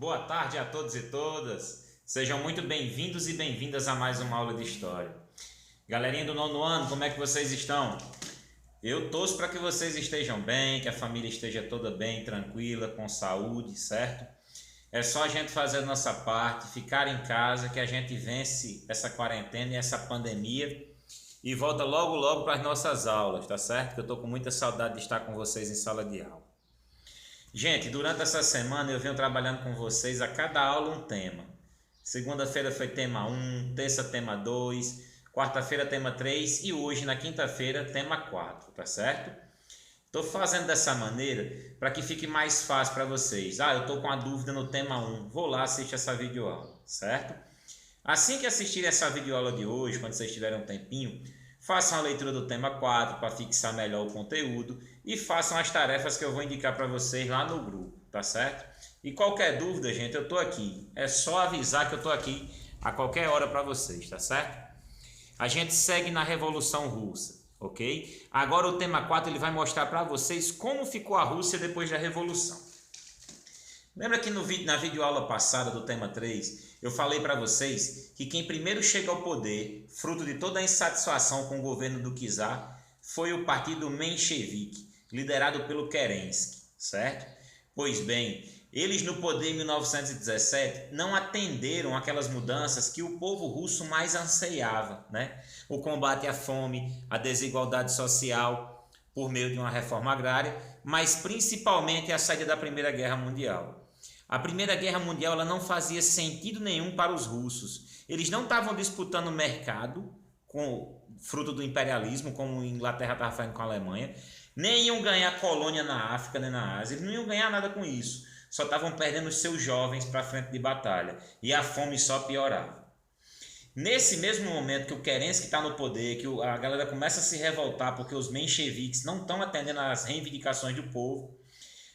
Boa tarde a todos e todas. Sejam muito bem-vindos e bem-vindas a mais uma aula de História. Galerinha do nono ano, como é que vocês estão? Eu torço para que vocês estejam bem, que a família esteja toda bem, tranquila, com saúde, certo? É só a gente fazer a nossa parte, ficar em casa, que a gente vence essa quarentena e essa pandemia e volta logo logo para as nossas aulas, tá certo? Que eu estou com muita saudade de estar com vocês em sala de aula. Gente, durante essa semana eu venho trabalhando com vocês a cada aula um tema. Segunda-feira foi tema 1, terça tema 2, quarta-feira tema 3 e hoje, na quinta-feira, tema 4, tá certo? Estou fazendo dessa maneira para que fique mais fácil para vocês. Eu estou com a dúvida no tema 1, vou lá assistir essa videoaula, certo? Assim que assistirem essa videoaula de hoje, quando vocês tiverem um tempinho, façam a leitura do tema 4 para fixar melhor o conteúdo e façam as tarefas que eu vou indicar para vocês lá no grupo, tá certo? E qualquer dúvida, gente, eu estou aqui. É só avisar que eu estou aqui a qualquer hora para vocês, tá certo? A gente segue na Revolução Russa, ok? Agora o tema 4 ele vai mostrar para vocês como ficou a Rússia depois da Revolução. Lembra que na videoaula passada do tema 3, eu falei para vocês que quem primeiro chega ao poder, fruto de toda a insatisfação com o governo do czar, foi o partido menchevique, liderado pelo Kerensky, certo? Pois bem, eles no poder em 1917 não atenderam aquelas mudanças que o povo russo mais anseiava, né? O combate à fome, a desigualdade social, por meio de uma reforma agrária, mas principalmente a saída da Primeira Guerra Mundial. A Primeira Guerra Mundial ela não fazia sentido nenhum para os russos. Eles não estavam disputando mercado, fruto do imperialismo, como a Inglaterra estava fazendo com a Alemanha, nem iam ganhar colônia na África nem na Ásia, eles não iam ganhar nada com isso. Só estavam perdendo os seus jovens para a frente de batalha, e a fome só piorava. Nesse mesmo momento que o Kerensky está no poder, que a galera começa a se revoltar porque os mencheviques não estão atendendo às reivindicações do povo,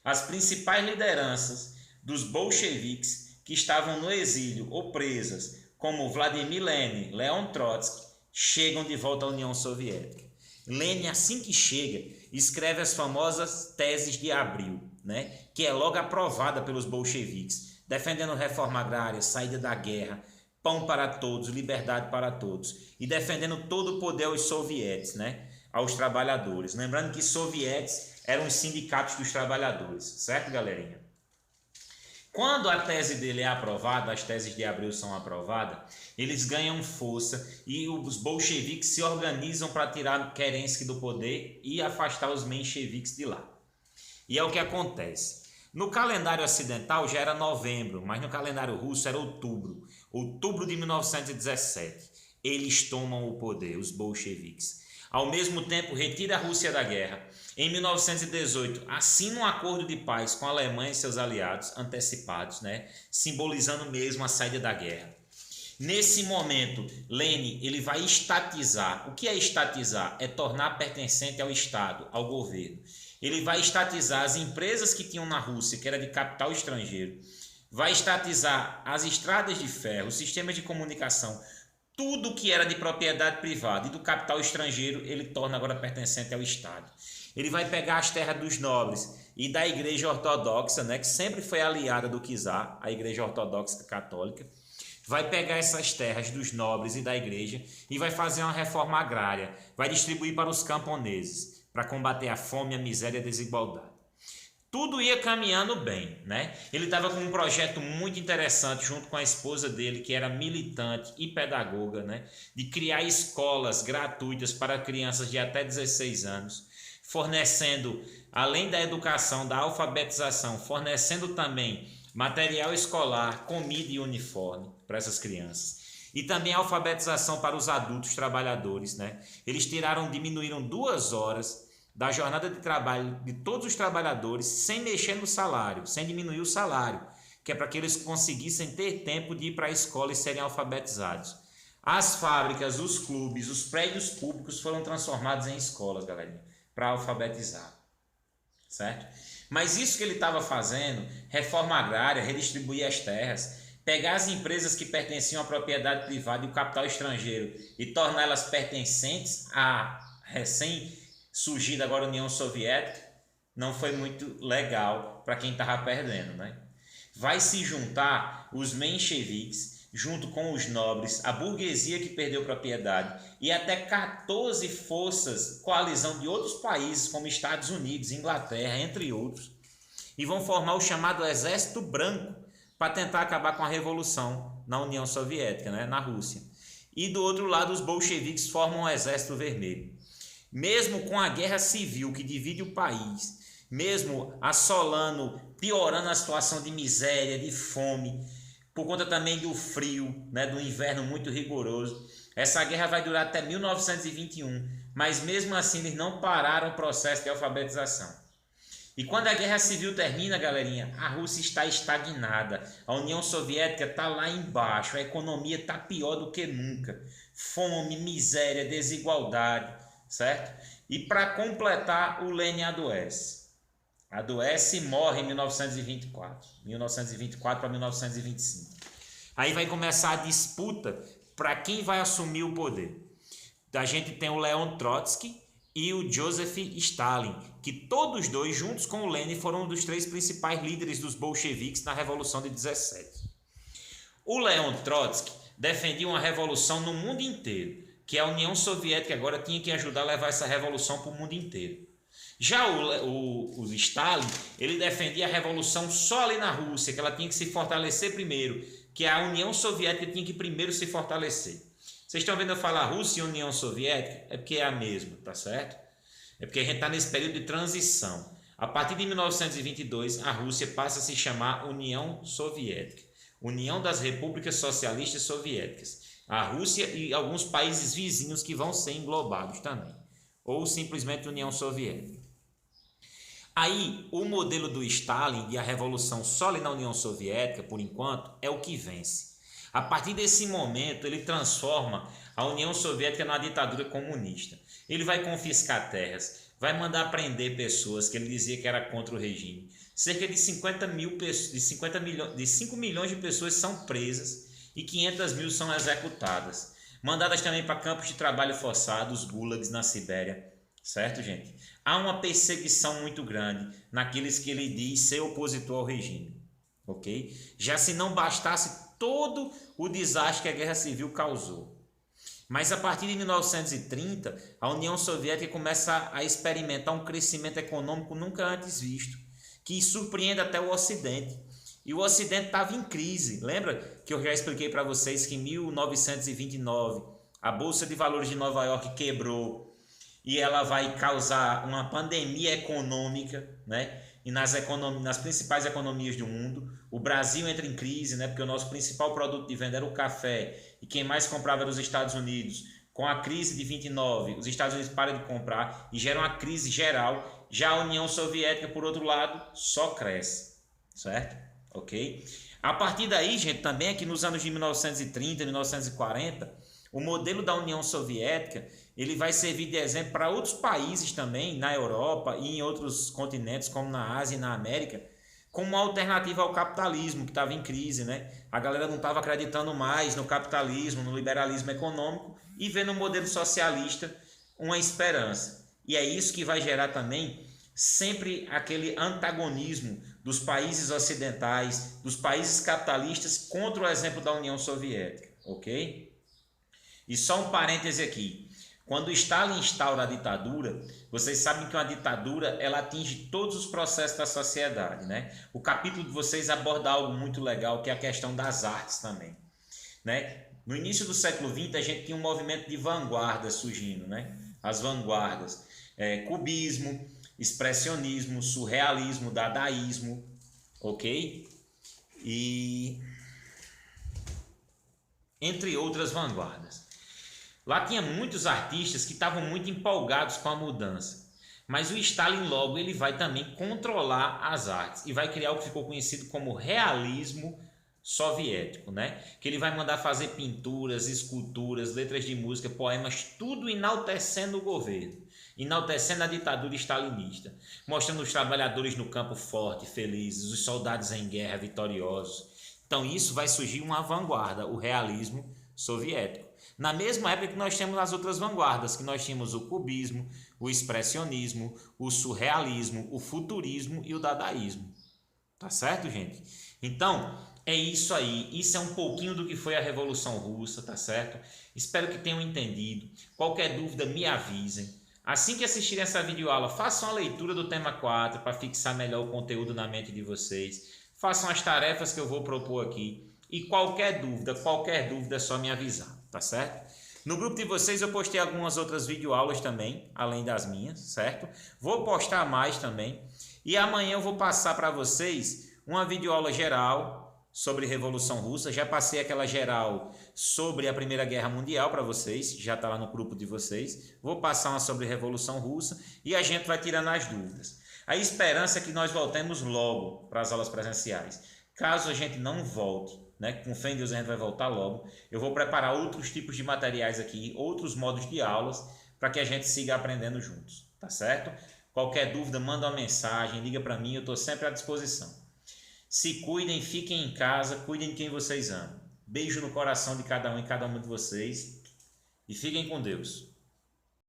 as principais lideranças dos bolcheviques que estavam no exílio ou presas, como Vladimir Lenin, Leon Trotsky, chegam de volta à União Soviética. Lenin, assim que chega, escreve as famosas Teses de Abril, né, que é logo aprovada pelos bolcheviques, defendendo reforma agrária, saída da guerra, pão para todos, liberdade para todos, e defendendo todo o poder aos sovietes, né, aos trabalhadores. Lembrando que sovietes eram os sindicatos dos trabalhadores, certo, galerinha? Quando a tese dele é aprovada, as teses de Abril são aprovadas, eles ganham força e os bolcheviques se organizam para tirar Kerensky do poder e afastar os mencheviques de lá. E é o que acontece. No calendário ocidental já era novembro, mas no calendário russo era outubro. Outubro de 1917. Eles tomam o poder, os bolcheviques. Ao mesmo tempo, retira a Rússia da guerra. Em 1918, assina um acordo de paz com a Alemanha e seus aliados, antecipados, né? Simbolizando mesmo a saída da guerra. Nesse momento, Lenin ele vai estatizar. O que é estatizar? É tornar pertencente ao Estado, ao governo. Ele vai estatizar as empresas que tinham na Rússia, que era de capital estrangeiro. Vai estatizar as estradas de ferro, os sistemas de comunicação, tudo que era de propriedade privada e do capital estrangeiro, ele torna agora pertencente ao Estado. Ele vai pegar as terras dos nobres e da Igreja Ortodoxa, né, que sempre foi aliada do czar, a Igreja Ortodoxa Católica. Vai pegar essas terras dos nobres e da igreja e vai fazer uma reforma agrária. Vai distribuir para os camponeses, para combater a fome, a miséria e a desigualdade. Tudo ia caminhando bem, né? Ele estava com um projeto muito interessante junto com a esposa dele, que era militante e pedagoga, né? De criar escolas gratuitas para crianças de até 16 anos, fornecendo, além da educação, da alfabetização, fornecendo também material escolar, comida e uniforme para essas crianças. E também alfabetização para os adultos trabalhadores, né? Eles diminuíram 2 horas da jornada de trabalho de todos os trabalhadores sem mexer no salário, sem diminuir o salário, que é para que eles conseguissem ter tempo de ir para a escola e serem alfabetizados. As fábricas, os clubes, os prédios públicos foram transformados em escolas, galerinha, para alfabetizar, certo? Mas isso que ele estava fazendo, reforma agrária, redistribuir as terras, pegar as empresas que pertenciam à propriedade privada e o capital estrangeiro e torná-las pertencentes à recém-surgida agora União Soviética, não foi muito legal para quem estava perdendo, né? vai se juntar os mencheviques, junto com os nobres, a burguesia que perdeu propriedade e até 14 forças, coalizão de outros países como Estados Unidos, Inglaterra, entre outros, e vão formar o chamado Exército Branco para tentar acabar com a revolução na União Soviética, né, na Rússia. E do outro lado, os bolcheviques formam o Exército Vermelho. Mesmo com a guerra civil que divide o país, mesmo assolando, piorando a situação de miséria, de fome, por conta também do frio, né, do inverno muito rigoroso, essa guerra vai durar até 1921, mas mesmo assim eles não pararam o processo de alfabetização. E quando a guerra civil termina, galerinha, a Rússia está estagnada, a União Soviética está lá embaixo, a economia está pior do que nunca, fome, miséria, desigualdade, certo? E para completar, o Lenin adoece. Adoece e morre em 1924 para 1925. Aí vai começar a disputa para quem vai assumir o poder. A gente tem o Leon Trotsky e o Joseph Stalin, que todos dois, juntos com o Lenin, foram um dos 3 principais líderes dos bolcheviques na Revolução de 17. O Leon Trotsky defendia uma revolução no mundo inteiro, que a União Soviética agora tinha que ajudar a levar essa revolução para o mundo inteiro. Já o Stalin, ele defendia a revolução só ali na Rússia, que ela tinha que se fortalecer primeiro, que a União Soviética tinha que primeiro se fortalecer. Vocês estão vendo eu falar Rússia e União Soviética? É porque é a mesma, tá certo? É porque a gente está nesse período de transição. A partir de 1922, a Rússia passa a se chamar União Soviética, União das Repúblicas Socialistas Soviéticas. A Rússia e alguns países vizinhos que vão ser englobados também, ou simplesmente União Soviética. Aí, o modelo do Stalin e a revolução só ali na União Soviética, por enquanto, é o que vence. A partir desse momento, ele transforma a União Soviética numa ditadura comunista. Ele vai confiscar terras, vai mandar prender pessoas que ele dizia que era contra o regime. Cerca de 5 milhões de pessoas são presas e 500 mil são executadas. Mandadas também para campos de trabalho forçados, gulags na Sibéria. Certo, gente? Há uma perseguição muito grande naqueles que ele diz ser opositor ao regime. Ok? Já se não bastasse todo o desastre que a Guerra Civil causou. Mas a partir de 1930, a União Soviética começa a experimentar um crescimento econômico nunca antes visto, que surpreende até o Ocidente. E o Ocidente estava em crise. Lembra que eu já expliquei para vocês que em 1929 a Bolsa de Valores de Nova York quebrou e ela vai causar uma pandemia econômica, né? E nas principais economias do mundo. O Brasil entra em crise, né? Porque o nosso principal produto de venda era o café e quem mais comprava era os Estados Unidos. Com a crise de 29, os Estados Unidos param de comprar e gera uma crise geral. Já a União Soviética, por outro lado, só cresce, certo? Ok? A partir daí, gente, também aqui nos anos de 1930, 1940, o modelo da União Soviética ele vai servir de exemplo para outros países também, na Europa e em outros continentes, como na Ásia e na América, como uma alternativa ao capitalismo, que estava em crise, né? A galera não estava acreditando mais no capitalismo, no liberalismo econômico e vendo no modelo socialista uma esperança. E é isso que vai gerar também sempre aquele antagonismo dos países ocidentais, dos países capitalistas contra o exemplo da União Soviética, ok? E só um parêntese aqui. Quando Stalin instaura a ditadura, vocês sabem que uma ditadura ela atinge todos os processos da sociedade, né? O capítulo de vocês aborda algo muito legal, que é a questão das artes também, né? No início do século XX, a gente tinha um movimento de vanguarda surgindo, né? As vanguardas, cubismo, expressionismo, surrealismo, dadaísmo, ok? E entre outras vanguardas. Lá tinha muitos artistas que estavam muito empolgados com a mudança. Mas o Stalin logo ele vai também controlar as artes e vai criar o que ficou conhecido como realismo soviético, né? Que ele vai mandar fazer pinturas, esculturas, letras de música, poemas, tudo enaltecendo o governo, enaltecendo a ditadura stalinista, mostrando os trabalhadores no campo fortes, felizes, os soldados em guerra vitoriosos. Então isso vai surgir uma vanguarda, o realismo soviético. Na mesma época que nós temos as outras vanguardas, que nós tínhamos o cubismo, o expressionismo, o surrealismo, o futurismo e o dadaísmo. Tá certo, gente? Então, é isso aí. Isso é um pouquinho do que foi a Revolução Russa, tá certo? Espero que tenham entendido. Qualquer dúvida, me avisem. Assim que assistirem essa videoaula, façam a leitura do tema 4 para fixar melhor o conteúdo na mente de vocês. Façam as tarefas que eu vou propor aqui. E qualquer dúvida é só me avisar, tá certo? No grupo de vocês eu postei algumas outras videoaulas também, além das minhas, certo? Vou postar mais também. E amanhã eu vou passar para vocês uma videoaula geral sobre Revolução Russa. Já passei aquela geral sobre a Primeira Guerra Mundial para vocês, já está lá no grupo de vocês. Vou passar uma sobre Revolução Russa e a gente vai tirando as dúvidas. A esperança é que nós voltemos logo para as aulas presenciais. Caso a gente não volte, né, com fé em Deus a gente vai voltar logo, eu vou preparar outros tipos de materiais aqui, outros modos de aulas, para que a gente siga aprendendo juntos, tá certo? Qualquer dúvida, manda uma mensagem, liga para mim, eu estou sempre à disposição. Se cuidem, fiquem em casa, cuidem de quem vocês amam. Beijo no coração de cada um e cada uma de vocês e fiquem com Deus.